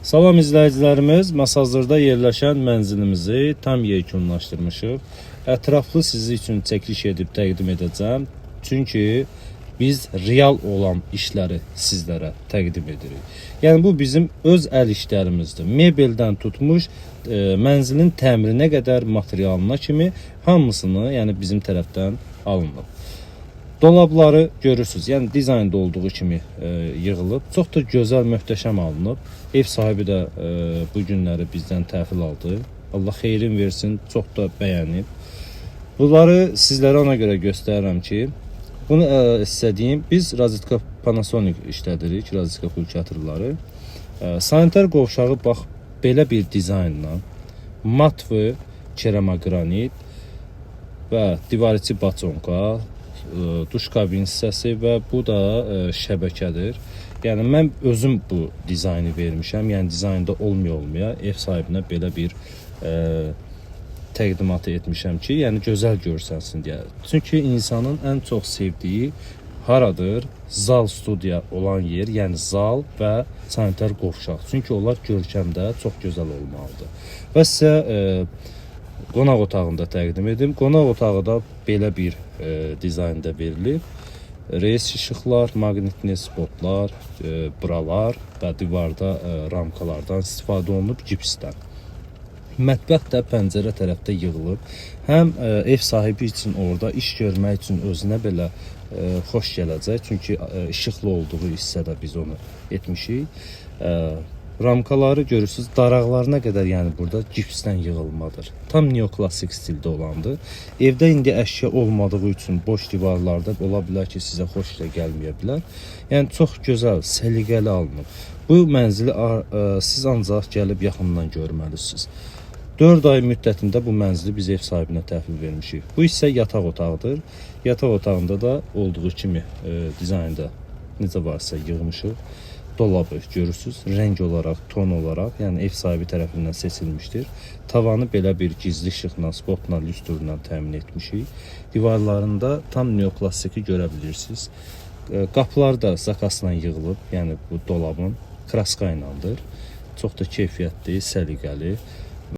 Salam izləyicilərimiz, Masazırda yerləşən mənzilimizi tam yekunlaşdırmışıq. Ətraflı sizi üçün çəkiliş edib təqdim edəcəm. Çünki biz real olan işləri sizlərə təqdim edirik. Yəni bu bizim öz əl işlərimizdir. Mebeldən tutmuş mənzilin təmirinə qədər materialına kimi hamısını, yəni bizim tərəfdən alınıb. Dolabları görürsünüz. Yəni dizaynda olduğu kimi yığılıb. Çox da gözəl, möhtəşəm alınıb. Ev sahibi də bu günləri bizdən təhvil aldı. Allah xeyrin versin, çox da bəyənib. Bunları sizlərə ona görə göstərirəm ki, bunu istədiyim, biz Rozetka Panasonic işlədirik, Rozetka pulkatorları. Sanitar qovşağı bax belə bir dizaynla, mat və keramogranit və divarçı baçonka, duş kabin hissəsi və bu da şəbəkədir. Yəni mən özüm bu dizaynı vermişəm. Yəni dizaynda olmaya ev sahibinə belə bir təqdimatı etmişəm ki, yəni gözəl görsənsin deyə. Çünki insanın ən çox sevdiyi haradır? Zal, studiya olan yer, yəni zal və sanitar qovşaq. Çünki onlar görkəmdə çox gözəl olmalıdır. Və sizə qonaq otağında təqdim edim. Qonaq otağı da belə bir dizaynda verilib. Reys işıqlar, maqnitli spotlar, buralar və divarda ramkalardan istifadə olunub gipsdən. Mətbəx də pəncərə tərəfdə yığılıb. Həm ev sahibi üçün orada iş görmək üçün özünə belə xoş gələcək. Çünki işıqlı olduğu hissədə biz onu etmişik. Ramkaları görürsünüz, daraqlarına qədər yəni burada gipsdən yığılmadır. Tam neoklassik stildə olandır. Evdə indi əşya olmadığı üçün boş divarlarda ola bilər ki, sizə xoş da gəlməyə bilər. Yəni çox gözəl, səliqəli alınıb. Bu mənzili siz ancaq gəlib yaxından görməlisiniz. 4 ay müddətində bu mənzili biz ev sahibinə təhvil vermişik. Bu isə yataq otağıdır. Yataq otağında da olduğu kimi dizaynda necə varsa yığmışıq. Dolabı görürsünüz, rəng olaraq, ton olaraq, yəni ev sahibi tərəfindən seçilmişdir. Tavanı belə bir gizli işıqla, spotla, lüstrla təmin etmişik. Divarlarında tam neoklassiki görə bilirsiniz. Qapılar da zakasla yığılıb, yəni bu dolabın kraska ilandır. Çox da keyfiyyətli, səliqəli.